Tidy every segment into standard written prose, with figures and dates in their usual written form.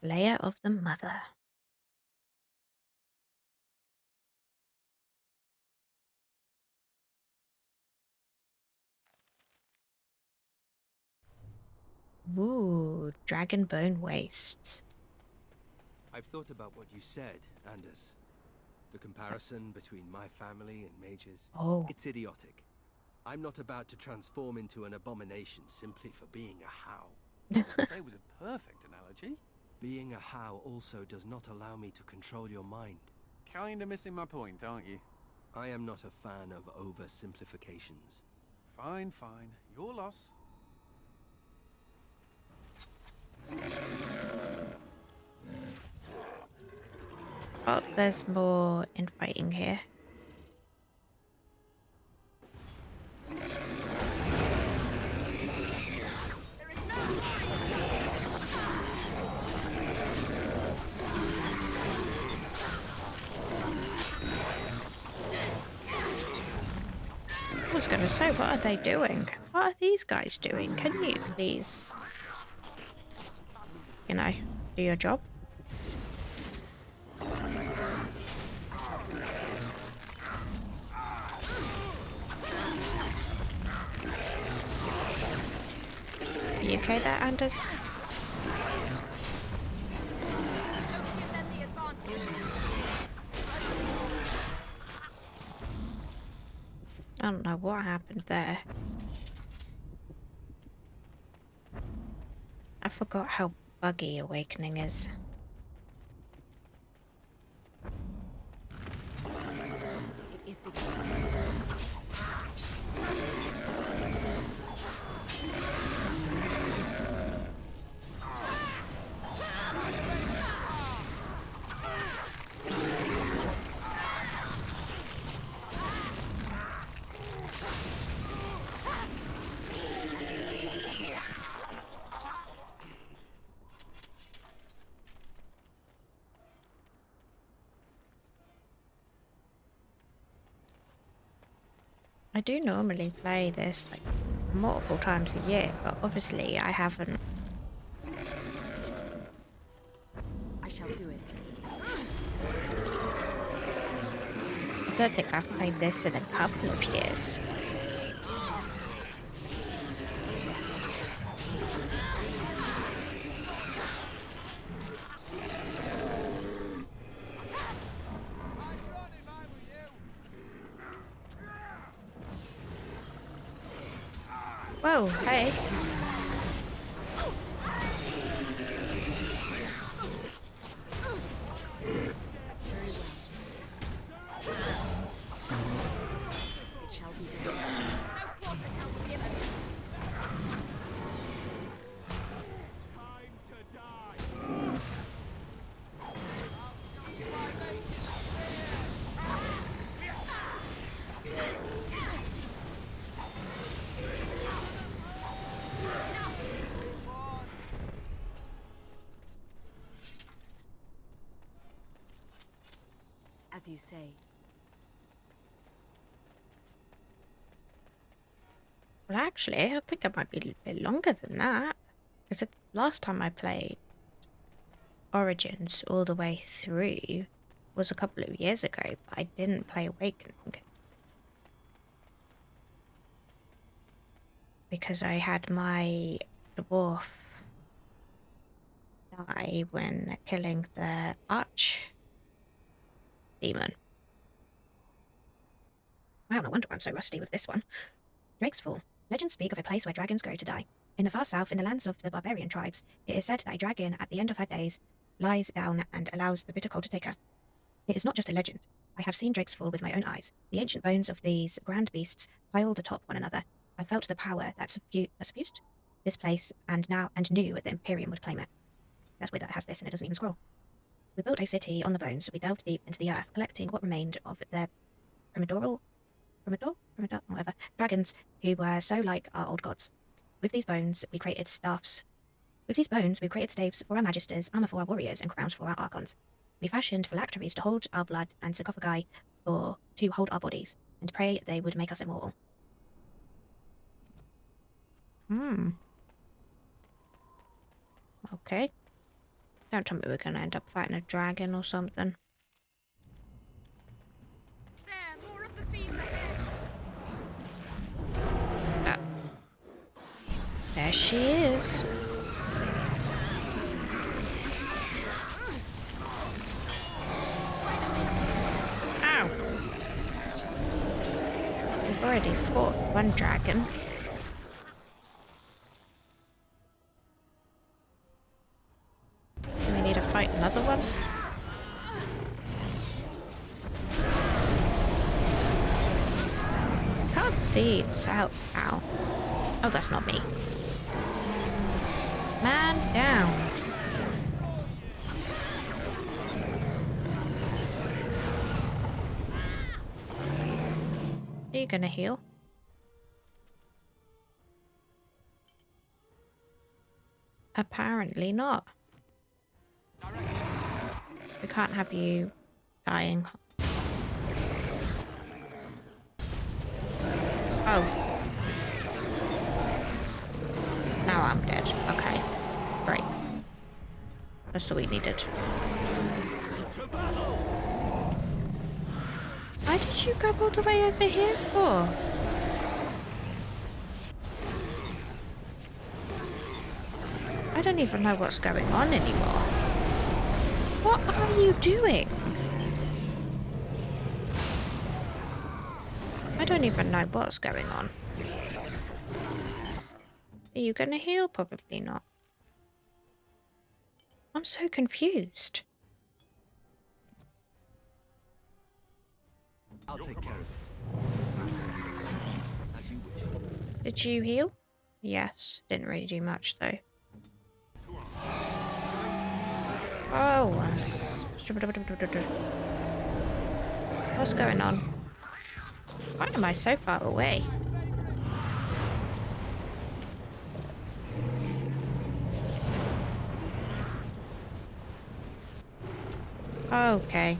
Layer of the Mother. Ooh, Dragon Bone Wastes. I've thought about what you said, Anders. The comparison between my family and mages. Oh. It's idiotic. I'm not about to transform into an abomination simply for being a How. I'd say it was a perfect analogy. Being a How also does not allow me to control your mind. Kinda missing my point, aren't you? I am not a fan of oversimplifications. Fine, fine. Your loss. Oh, there's more infighting here. I was gonna say, what are they doing? What are these guys doing? Can you please, you know, do your job? Are you okay there, Anders? I don't know what happened there. I forgot how buggy Awakening is. I do normally play this like multiple times a year, but obviously I haven't. I shall do it. I don't think I've played this in a couple of years. Whoa, hey. It shall be done. No quarter shall be given. Time to die. As you say. Well, actually, I think it might be a bit longer than that. Because the last time I played Origins all the way through was a couple of years ago, but I didn't play Awakening. Because I had my dwarf die when killing the arch demon. Wow, no wonder I'm so rusty with this one. Drake's Fall. Legends speak of a place where dragons go to die. In the far south, in the lands of the barbarian tribes, it is said that a dragon at the end of her days lies down and allows the bitter cold to take her. It is not just a legend. I have seen Drake's Fall with my own eyes. The ancient bones of these grand beasts piled atop one another. I felt the power that subdued this place and knew the Imperium would claim it. That's weird that it has this and it doesn't even scroll. We built a city on the bones. We delved deep into the earth, collecting what remained of the whatever, dragons who were so like our old gods. With these bones, we created staffs. With these bones, we created staves for our magisters, armor for our warriors, and crowns for our archons. We fashioned phylacteries to hold our blood and sarcophagi to hold our bodies, and pray they would make us immortal. Okay. Don't tell me we're gonna end up fighting a dragon or something. There, more of the thieves ahead. There she is. Ow! We've already fought one dragon. Do we need to fight another one? Can't see it's out. Ow. Oh, that's not me. Man down. Are you gonna heal? Apparently not. We can't have you dying. Oh. Now I'm dead. Okay. Great. That's all we needed. Why did you go all the way over here for? I don't even know what's going on anymore. What are you doing? I don't even know what's going on. Are you gonna heal? Probably not. I'm so confused. I'll take care of it. As you wish. Did you heal? Yes. Didn't really do much though. Oh, what's going on? Why am I so far away? Okay.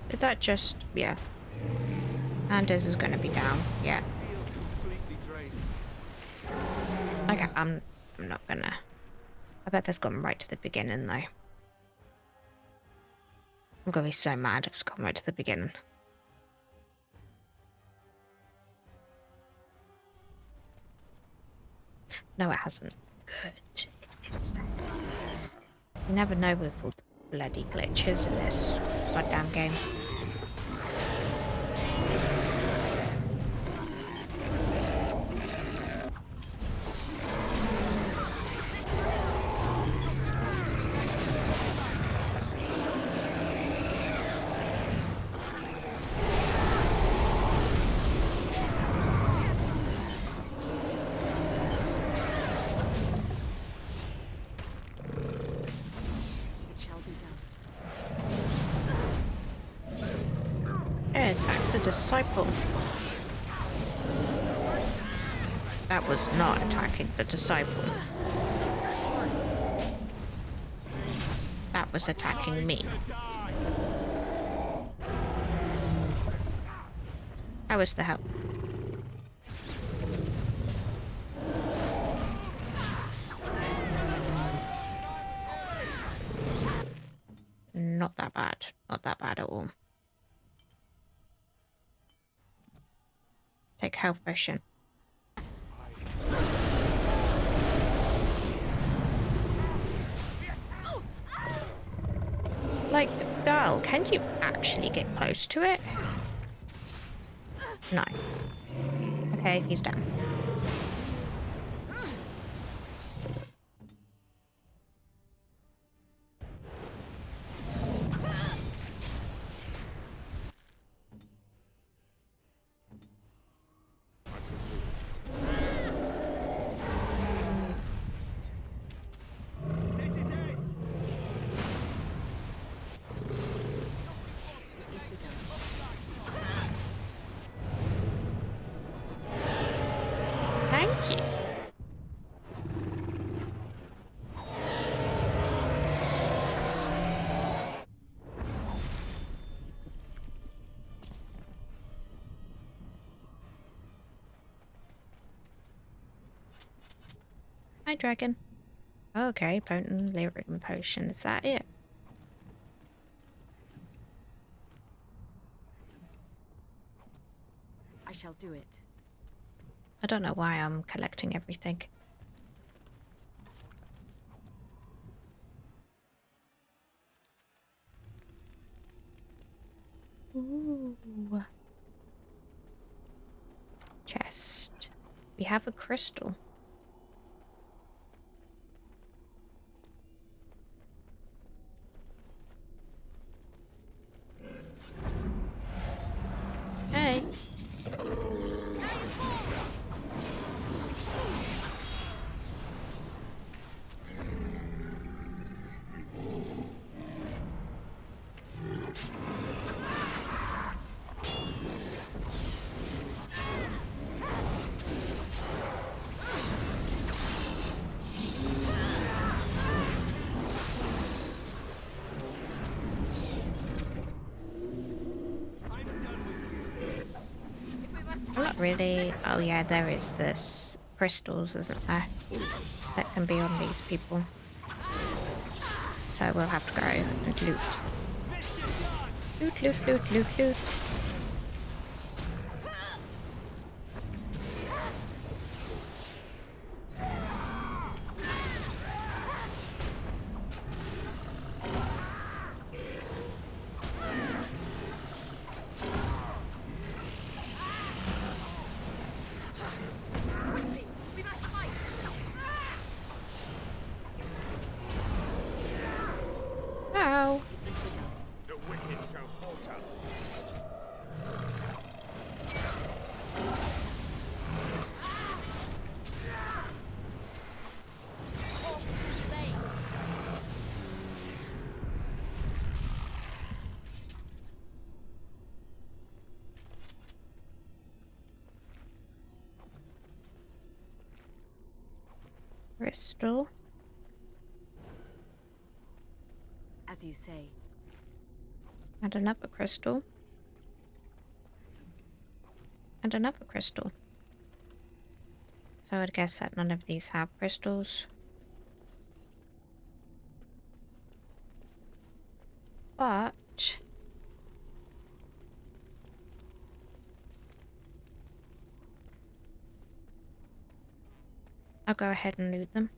Did that just... yeah. Anders is gonna be down. Yeah. Okay, I'm not gonna... I bet that's gone right to the beginning though. I'm gonna be so mad if it's gone right to the beginning. No, it hasn't. Good. It's... you never know with all the bloody glitches in this goddamn game. Attack the disciple. That was not attacking the disciple. That was attacking me. How was the health? Not that bad. Not that bad at all. Take health potion. Like, girl, can you actually get close to it? No. Okay, he's down. Thank you. Hi, dragon. Okay, potent lyrium potion. Is that it? I shall do it. I don't know why I'm collecting everything. Ooh. Chest. We have a crystal. Hey. I'm not really. Oh yeah, there is this crystals, isn't there? That can be on these people. So we'll have to go and loot. Loot, loot, loot, loot, loot. We must fight. Ow. The wicked shall falter. Crystal. As you say. And another crystal. And another crystal. So I'd guess that none of these have crystals. But I'll go ahead and loot them.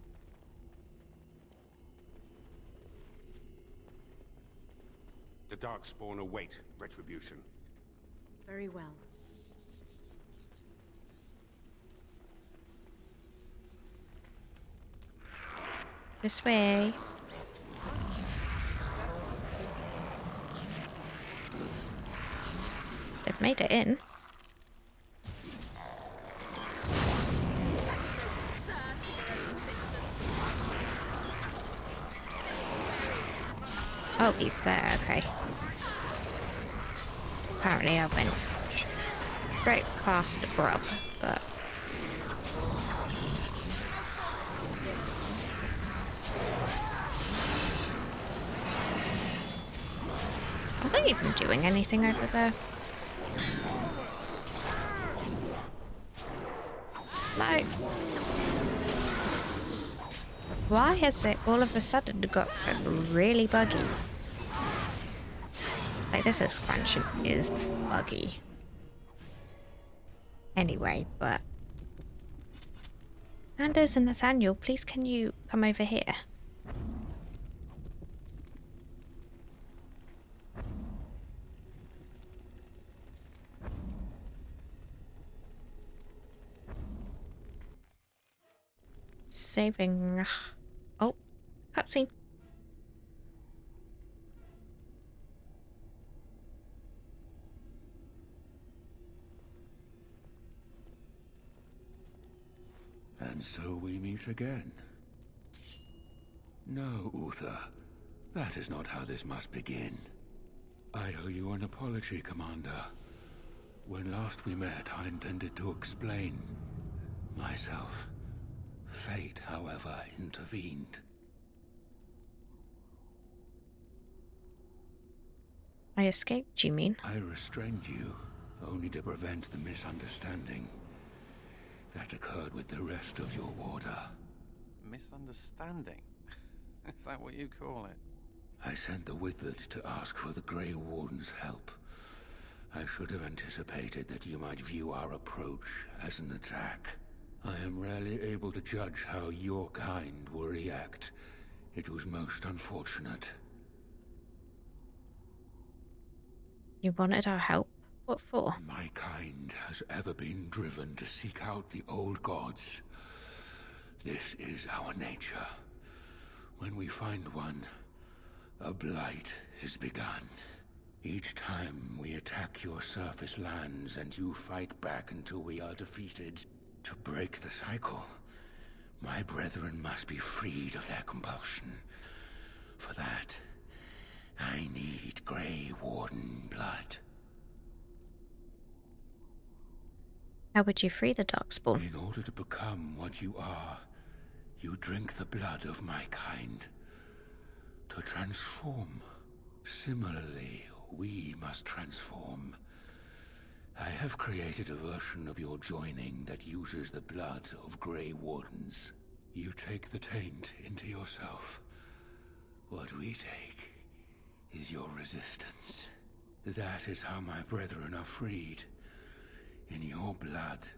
The Darkspawn await retribution. Very well. This way. They've made it in. Oh, he's there, okay. Apparently I went straight past the grub, but... Are they even doing anything over there? Like... Why has it all of a sudden got really buggy? Like, this expansion is buggy. Anyway, but... Anders and Nathaniel, please can you come over here? Saving... Oh, cutscene. And so we meet again. No, Uther. That is not how this must begin. I owe you an apology, Commander. When last we met, I intended to explain myself. Fate, however, intervened. I escaped, you mean? I restrained you, only to prevent the misunderstanding that occurred with the rest of your warder. misunderstanding. Is that what you call it? I sent the Withered to ask for the Grey Warden's help. I should have anticipated that you might view our approach as an attack. I am rarely able to judge how your kind will react. It was most unfortunate. You wanted our help? What for? My kind has ever been driven to seek out the old gods. This is our nature. When we find one, a blight is begun. Each time we attack your surface lands and you fight back until we are defeated. To break the cycle, my brethren must be freed of their compulsion. For that, I need Grey Warden blood. How would you free the Darkspawn? In order to become what you are, you drink the blood of my kind. To transform. Similarly, we must transform. I have created a version of your joining that uses the blood of Grey Wardens. You take the taint into yourself. What we take is your resistance. That is how my brethren are freed. In your blood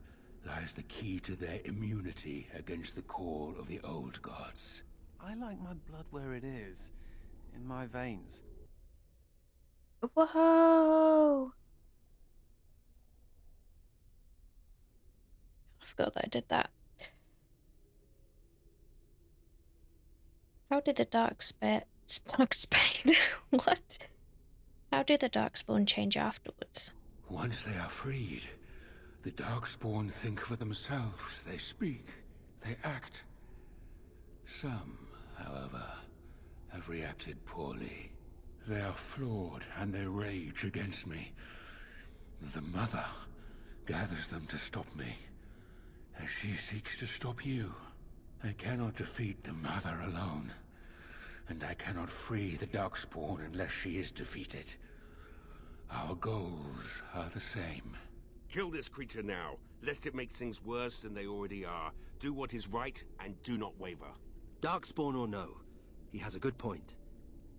lies the key to their immunity against the call of the old gods. I like my blood where it is, in my veins. Whoa! I forgot that I did that. How did the Darkspawn... What? How did the Darkspawn change afterwards? Once they are freed, the Darkspawn think for themselves. They speak. They act. Some, however, have reacted poorly. They are flawed and they rage against me. The Mother gathers them to stop me, as she seeks to stop you. I cannot defeat the Mother alone, and I cannot free the Darkspawn unless she is defeated. Our goals are the same. Kill this creature now, lest it make things worse than they already are. Do what is right, and do not waver. Darkspawn or no, he has a good point.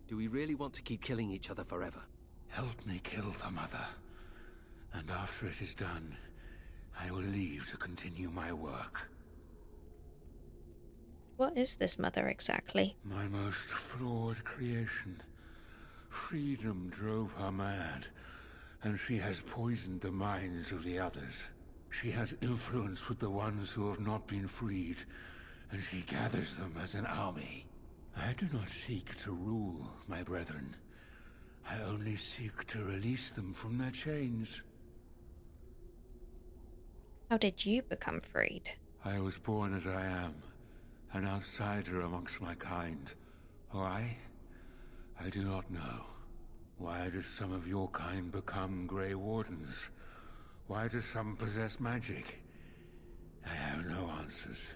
Do we really want to keep killing each other forever? Help me kill the Mother, and after it is done, I will leave to continue my work. What is this Mother exactly? My most flawed creation. Freedom drove her mad, and she has poisoned the minds of the others. She has influence with the ones who have not been freed, and she gathers them as an army. I do not seek to rule, my brethren. I only seek to release them from their chains. How did you become freed? I was born as I am, an outsider amongst my kind. Why? I do not know. Why do some of your kind become Grey Wardens? Why do some possess magic? I have no answers.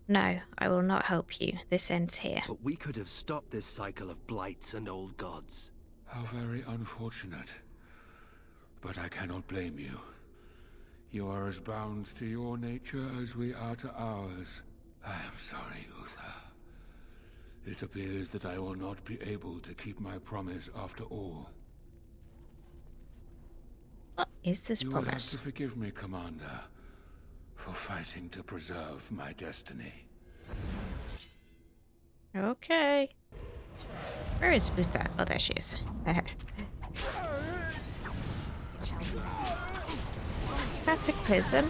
No, I will not help you. This ends here. But we could have stopped this cycle of blights and old gods. How very unfortunate. But I cannot blame you. You are as bound to your nature as we are to ours. I am sorry, Uther. It appears that I will not be able to keep my promise after all. What is this You will have promise? to forgive me, Commander, for fighting to preserve my destiny. Okay. Where is Uther? Oh, there she is. Cataclysm.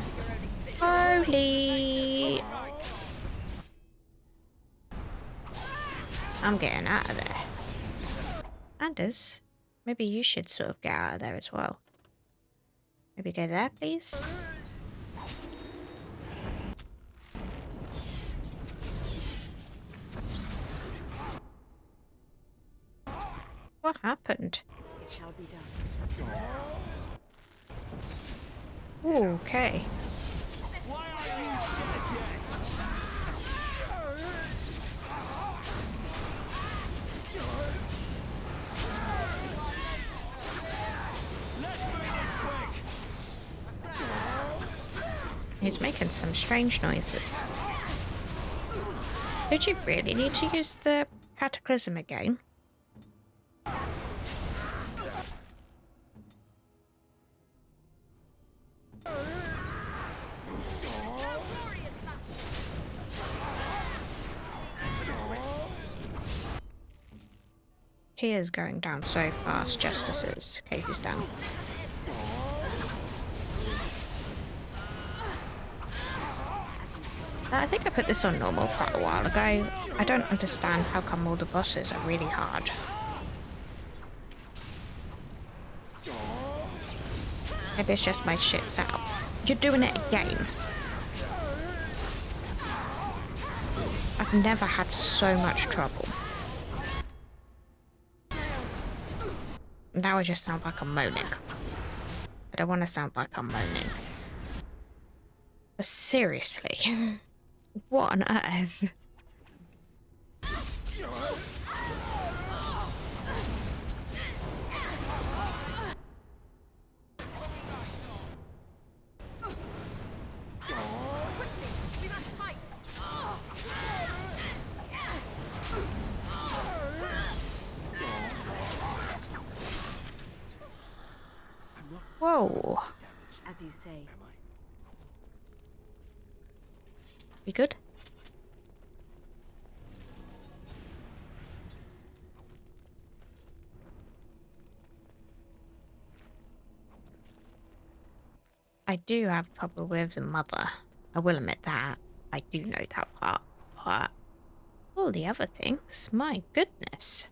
Holy. I'm getting out of there. Anders, maybe you should sort of get out of there as well. Maybe go there, please. What happened? It shall be done. Okay. He's making some strange noises. Did you really need to use the Cataclysm again? He is going down so fast, Justices. Okay, he's down. I think I put this on normal quite a while ago. I don't understand how come all the bosses are really hard. Maybe it's just my shit setup. You're doing it again. I've never had so much trouble. Now I just sound like I'm moaning. I don't want to sound like I'm moaning. But seriously, what on earth? Whoa. As you say. We good? I do have trouble with the mother. I will admit that. I do know that part. But all the other things, my goodness.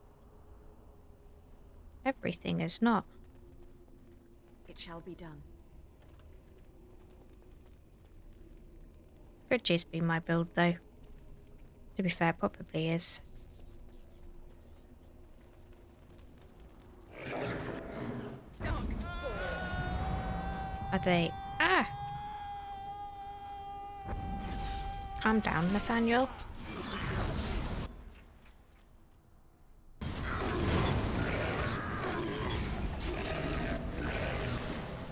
Everything is not. It shall be done. Could just be my build though. To be fair, probably is. Are they? Ah! Calm down, Nathaniel.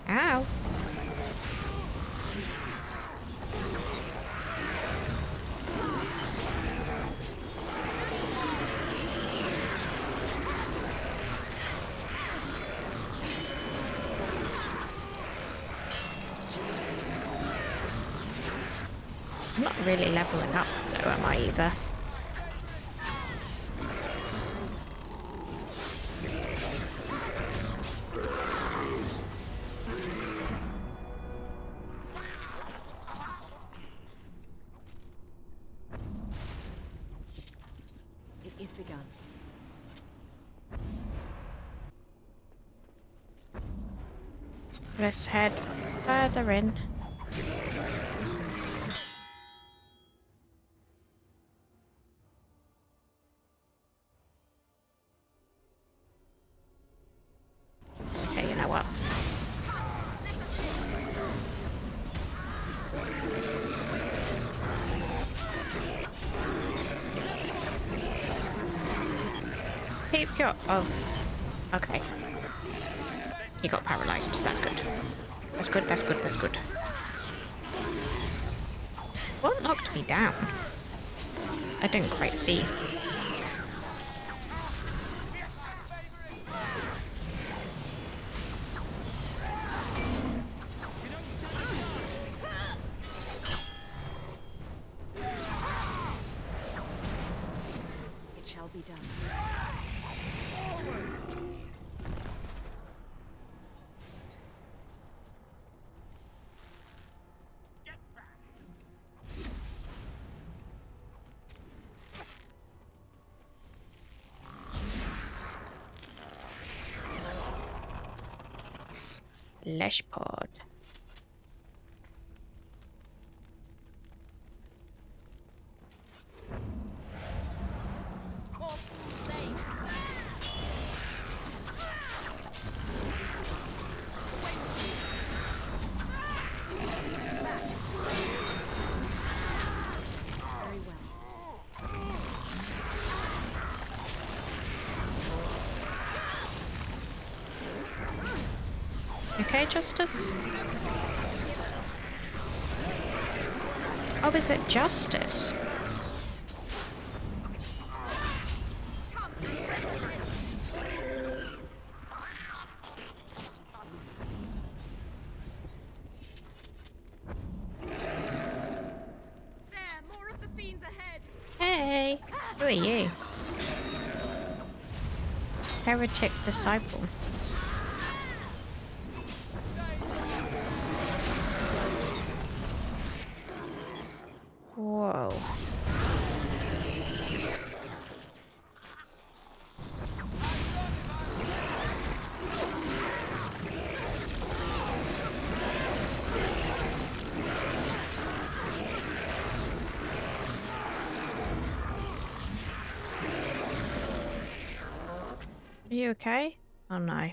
Ow. I'm not really leveling up though, am I either? It is begun. Let's head further in. Okay, you know what? Keep your... Oh. Okay. He got paralyzed. That's good. That's good, that's good, that's good. What knocked me down? I didn't quite see. It shall be done. Lesh pod. Very well. Okay, Justice? Opposite justice. There, more of the fiends ahead. Hey, who are you? Heretic disciple. Whoa. Are you okay? Oh no.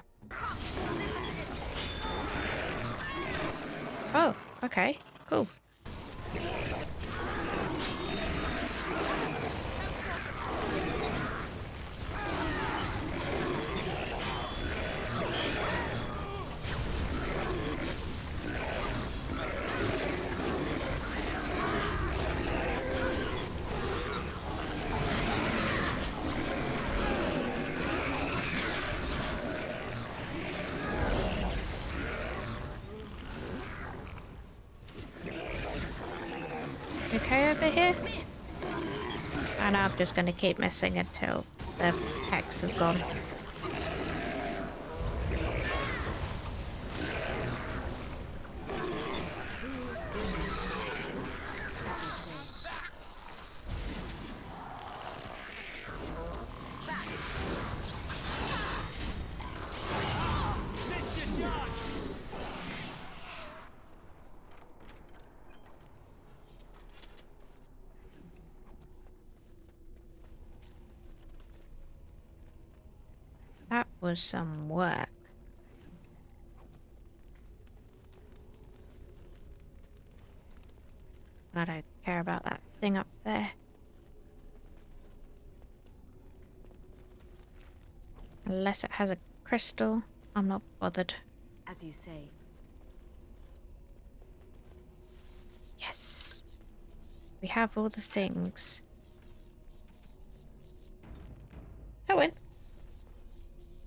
Oh, okay. Cool. Okay over here? And I'm just gonna keep missing until the hex is gone. Yes. That was some work. I don't care about that thing up there. Unless it has a crystal, I'm not bothered. As you say, Yes. We have all the things. Go in.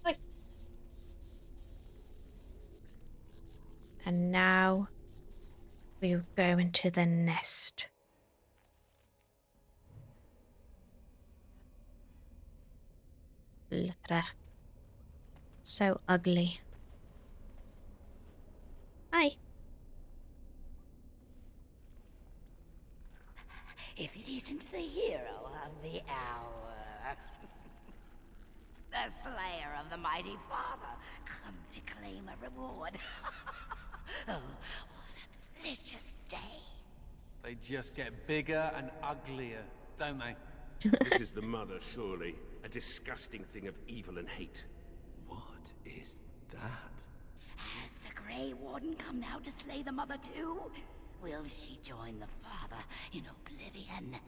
Like. And now we go into the nest. Look at her. So ugly. Hi. If it isn't the hero of the hour. The slayer of the mighty father, come to claim a reward. Oh, what a delicious day. They just get bigger and uglier, don't they? This is the mother, surely. A disgusting thing of evil and hate. What is that? Has the Grey Warden come now to slay the mother too? Will she join the father in oblivion?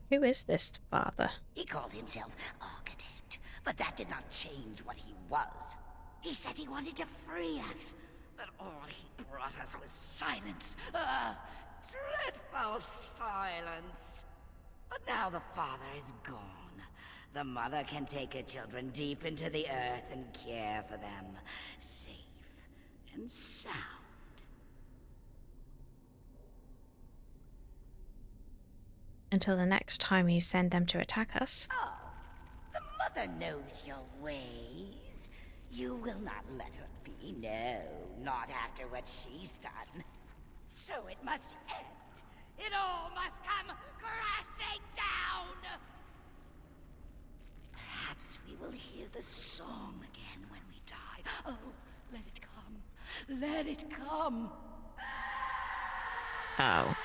Who is this father? He called himself Architect, but that did not change what he was. He said he wanted to free us, but all he brought us was silence. Dreadful silence. But now the father is gone. The mother can take her children deep into the earth and care for them, safe and sound. Until the next time you send them to attack us. Oh, the mother knows your ways. You will not let her be, no, not after what she's done. So it must end. It all must come crashing down! Perhaps we will hear the song again when we die. Oh, let it come. Let it come. Oh.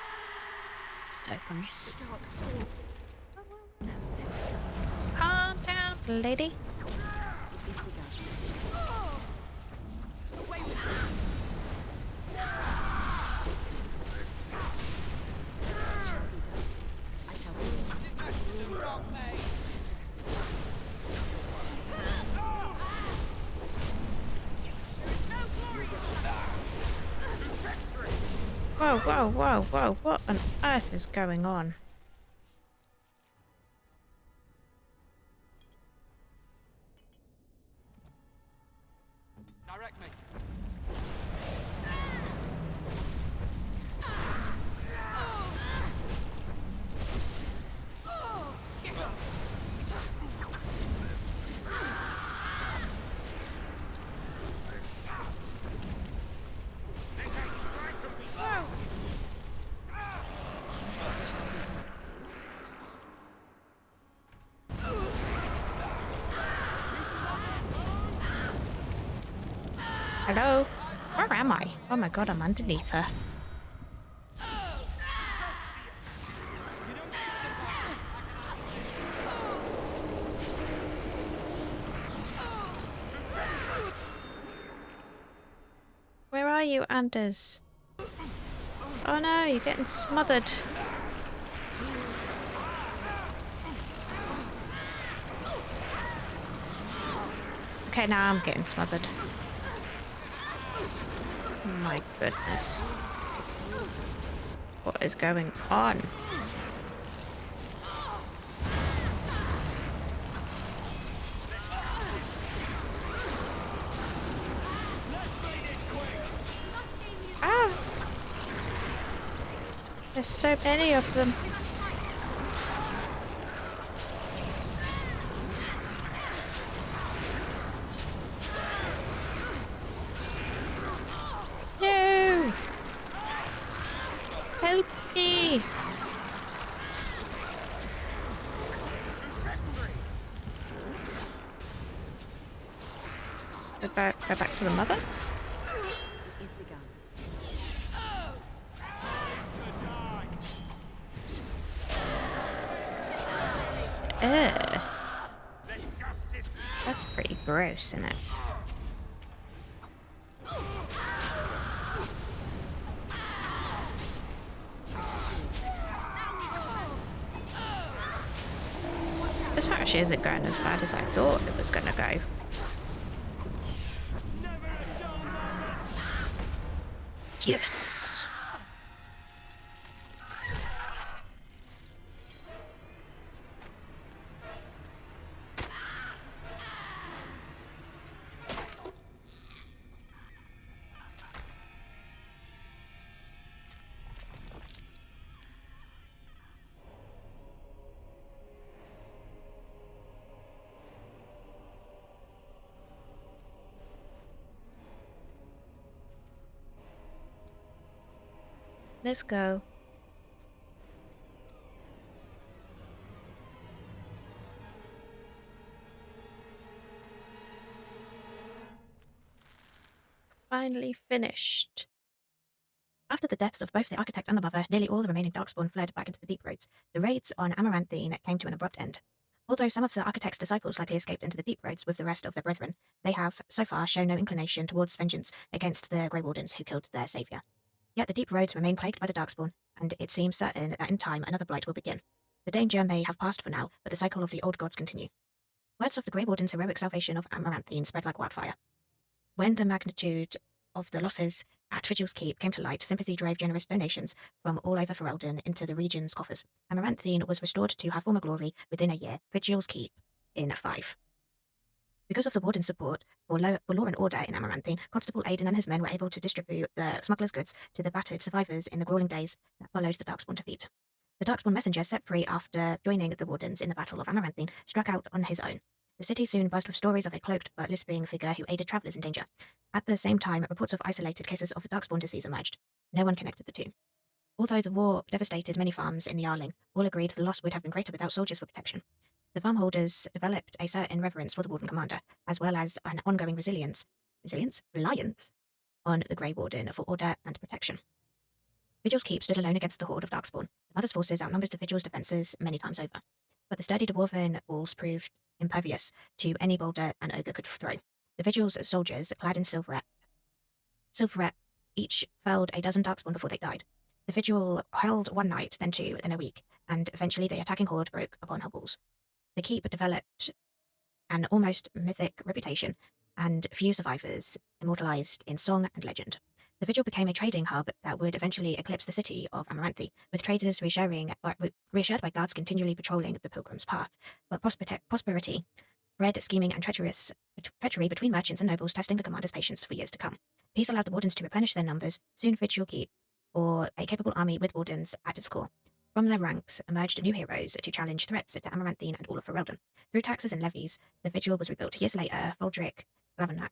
So gross. Calm down, lady. Whoa, whoa, whoa, whoa. What on earth is going on? Direct me. Hello? Where am I? Oh my god, I'm underneath her. Where are you, Anders? Oh no, you're getting smothered. Okay, now I'm getting smothered. Oh my goodness. What is going on? Ah! There's so many of them. No! Help me! Go back to the mother? Is begun. Ugh. That's pretty gross, isn't it? This actually isn't going as bad as I thought it was going to go. Yes. Let's go. Finally finished. After the deaths of both the architect and the mother, nearly all the remaining Darkspawn fled back into the deep roads. The raids on Amaranthine came to an abrupt end. Although some of the architect's disciples likely escaped into the deep roads with the rest of their brethren, they have, so far, shown no inclination towards vengeance against the Grey Wardens who killed their saviour. Yet the deep roads remain plagued by the Darkspawn, and it seems certain that in time another blight will begin. The danger may have passed for now, but the cycle of the old gods continue. Words of the Grey Warden's heroic salvation of Amaranthine spread like wildfire. When the magnitude of the losses at Vigil's Keep came to light, sympathy drove generous donations from all over Ferelden into the region's coffers. Amaranthine was restored to her former glory within a year, Vigil's Keep in 5. Because of the Warden's support for law and order in Amaranthine, Constable Aidan and his men were able to distribute the smuggler's goods to the battered survivors in the grueling days that followed the Darkspawn defeat. The Darkspawn messenger, set free after joining the Wardens in the Battle of Amaranthine, struck out on his own. The city soon buzzed with stories of a cloaked but lisping figure who aided travellers in danger. At the same time, reports of isolated cases of the Darkspawn disease emerged. No one connected the two. Although the war devastated many farms in the Yarling, all agreed the loss would have been greater without soldiers for protection. The farm holders developed a certain reverence for the Warden Commander, as well as an ongoing reliance on the Grey Warden for order and protection. Vigil's Keep stood alone against the horde of Darkspawn. The Mother's forces outnumbered the Vigil's defences many times over, but the sturdy dwarven walls proved impervious to any boulder an ogre could throw. The Vigil's soldiers, clad in silverette, each felled a dozen Darkspawn before they died. The Vigil held one night, then 2, then a week, and eventually the attacking horde broke upon her walls. The keep developed an almost mythic reputation, and few survivors immortalized in song and legend. The Vigil became a trading hub that would eventually eclipse the city of Amaranthe, with traders reassured by guards continually patrolling the pilgrim's path. But prosperity bred scheming and treachery between merchants and nobles, testing the commander's patience for years to come. Peace allowed the wardens to replenish their numbers. Soon Vigil Keep, or a capable army with wardens at its core. From their ranks emerged new heroes to challenge threats to Amaranthine and all of Ferelden. Through taxes and levies, the Vigil was rebuilt. Years later, Voldrick Glavenack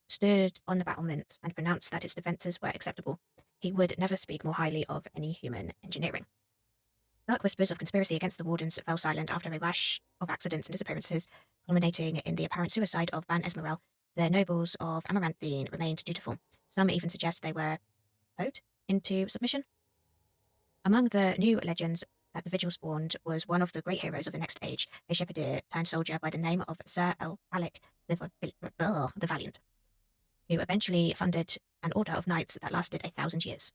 stood on the battlements and pronounced that its defences were acceptable. He would never speak more highly of any human engineering. Dark whispers of conspiracy against the wardens fell silent after a rash of accidents and disappearances, culminating in the apparent suicide of Ban Esmerel. The nobles of Amaranthine remained dutiful. Some even suggest they were cowed into submission. Among the new legends that the Vigil spawned was one of the great heroes of the next age, a shepherdier turned soldier by the name of Sir Alec the Valiant, who eventually funded an order of knights that lasted 1,000 years.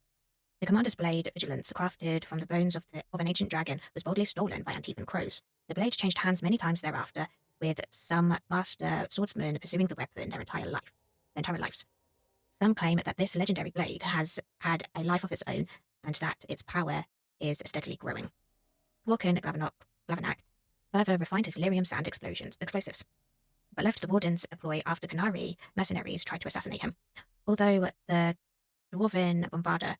The commander's blade, Vigilance, crafted from the bones of an ancient dragon, was boldly stolen by Antivan crows. The blade changed hands many times thereafter, with some master swordsmen pursuing the weapon their entire lives. Some claim that this legendary blade has had a life of its own, and that its power is steadily growing. Dworkin Glavenack further refined his lyrium sand explosives, but left the wardens a ploy after Canary mercenaries tried to assassinate him. Although the Dwarven bombarder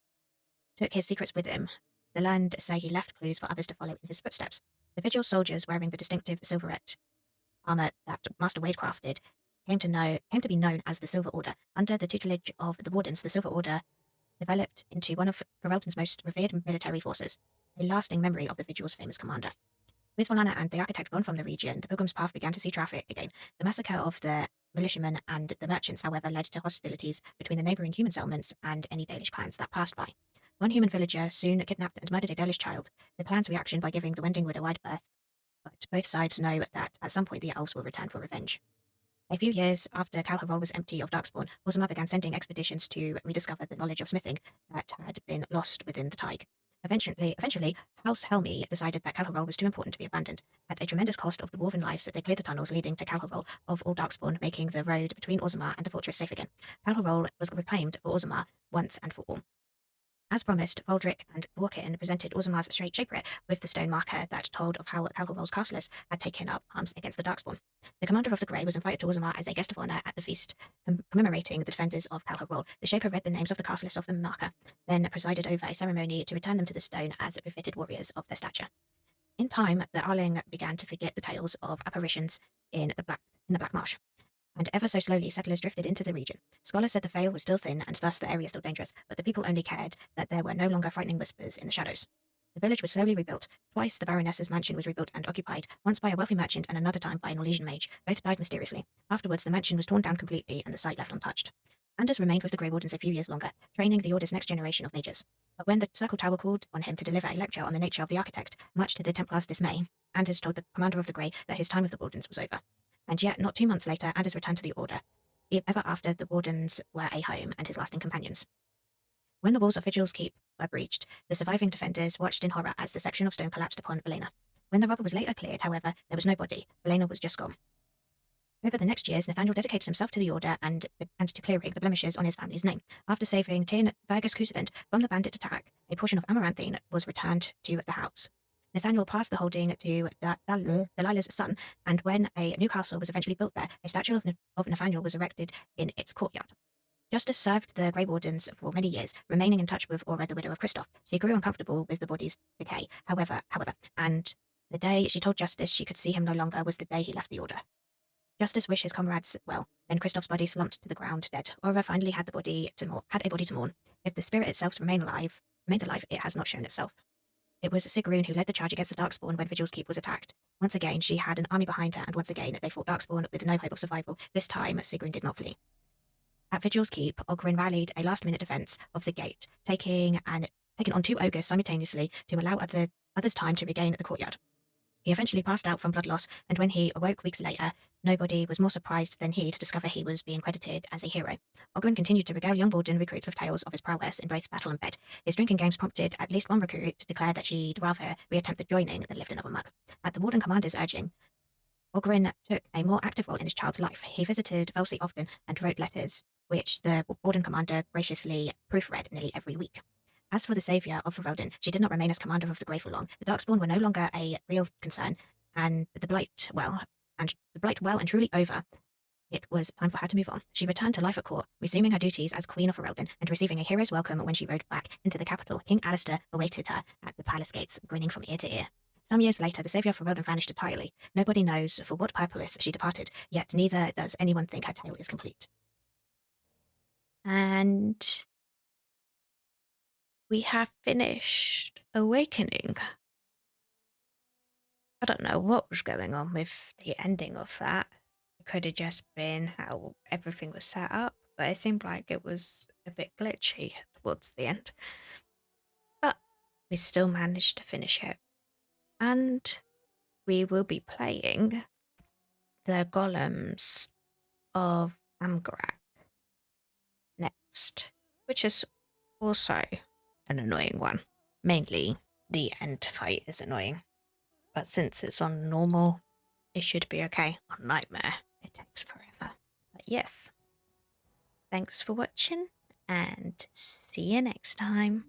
took his secrets with him, the learned say he left clues for others to follow in his footsteps. The Vigil soldiers wearing the distinctive silverette armor that Master Wade crafted came to be known as the Silver Order. Under the tutelage of the Wardens, the Silver Order developed into one of Ferelden's most revered military forces, a lasting memory of the Vigil's famous commander. With Volana and the Architect gone from the region, the Pilgrim's Path began to see traffic again. The massacre of the militiamen and the merchants, however, led to hostilities between the neighbouring human settlements and any Dalish clans that passed by. One human villager soon kidnapped and murdered a Dalish child, the clan's reaction by giving the Wendingwood a wide berth, but both sides know that at some point the elves will return for revenge. A few years after Calharol was empty of Darkspawn, Orzammar began sending expeditions to rediscover the knowledge of smithing that had been lost within the Tig. Eventually, House Helmi decided that Calharol was too important to be abandoned. At a tremendous cost of the dwarven lives, they cleared the tunnels leading to Calharol of all Darkspawn, making the road between Orzammar and the fortress safe again. Calharol was reclaimed for Orzammar once and for all. As promised, Voldrick and Dworkin presented Orzammar's Shaperate with the stone marker that told of how Calharol's castless had taken up arms against the Darkspawn. The commander of the Grey was invited to Orzammar as a guest of honour at the feast commemorating the defenders of Calharol. The Shaper read the names of the castless of the marker, then presided over a ceremony to return them to the stone as befitted warriors of their stature. In time, the Arling began to forget the tales of apparitions in the Black Marsh, and ever so slowly settlers drifted into the region. Scholars said the veil was still thin and thus the area still dangerous, but the people only cared that there were no longer frightening whispers in the shadows. The village was slowly rebuilt. Twice the Baroness's mansion was rebuilt and occupied, once by a wealthy merchant and another time by an Orlesian mage. Both died mysteriously. Afterwards, the mansion was torn down completely and the site left untouched. Anders remained with the Grey Wardens a few years longer, training the Order's next generation of mages. But when the Circle Tower called on him to deliver a lecture on the nature of the Architect, much to the Templars' dismay, Anders told the commander of the Grey that his time with the Wardens was over. And yet, not 2 months later, Anders returned to the Order, ever after the Wardens were a home and his lasting companions. When the walls of Vigil's Keep were breached, the surviving defenders watched in horror as the section of stone collapsed upon Velena. When the rubble was later cleared, however, there was no body. Velena was just gone. Over the next years, Nathaniel dedicated himself to the Order and to clearing the blemishes on his family's name. After saving Tyn Vergus Cusadent from the bandit attack, a portion of Amaranthine was returned to the house. Nathaniel passed the holding to Delilah's son, and when a new castle was eventually built there, a statue of Nathaniel was erected in its courtyard. Justice served the Grey Wardens for many years, remaining in touch with Aura, the widow of Christoph. She grew uncomfortable with the body's decay, however, and the day she told Justice she could see him no longer was the day he left the Order. Justice wished his comrades well. Then Christoph's body slumped to the ground, dead. Aura finally had a body to mourn. If the spirit itself remains alive, it has not shown itself. It was Sigrun who led the charge against the Darkspawn when Vigil's Keep was attacked. Once again, she had an army behind her, and once again, they fought Darkspawn with no hope of survival. This time, Sigrun did not flee. At Vigil's Keep, Oghren rallied a last-minute defence of the gate, taking on 2 ogres simultaneously to allow others time to regain the courtyard. He eventually passed out from blood loss, and when he awoke weeks later, nobody was more surprised than he to discover he was being credited as a hero. Oghren continued to regale young Warden recruits with tales of his prowess in both battle and bed. His drinking games prompted at least one recruit to declare that she'd rather reattempt the joining than lift another mug. At the Warden commander's urging, Oghren took a more active role in his child's life. He visited Velsi often and wrote letters which the Warden commander graciously proofread nearly every week. As for the saviour of Warden, she did not remain as commander of the Grey for long. The Darkspawn were no longer a real concern, and the Blight well and truly over. It was time for her to move on. She returned to life at court, resuming her duties as Queen of Ferelden and receiving a hero's welcome when she rode back into the capital. King Alistair awaited her at the palace gates, grinning from ear to ear. Some years later, the saviour of Ferelden vanished entirely. Nobody knows for what purpose she departed, yet neither does anyone think her tale is complete. And we have finished Awakening. I don't know what was going on with the ending of that. It could have just been how everything was set up, but it seemed like it was a bit glitchy towards the end. But we still managed to finish it. And we will be playing the Golems of Amgarak next, which is also an annoying one. Mainly, the end fight is annoying. But since it's on normal, it should be okay. On Nightmare, it takes forever. But yes, thanks for watching, and see you next time.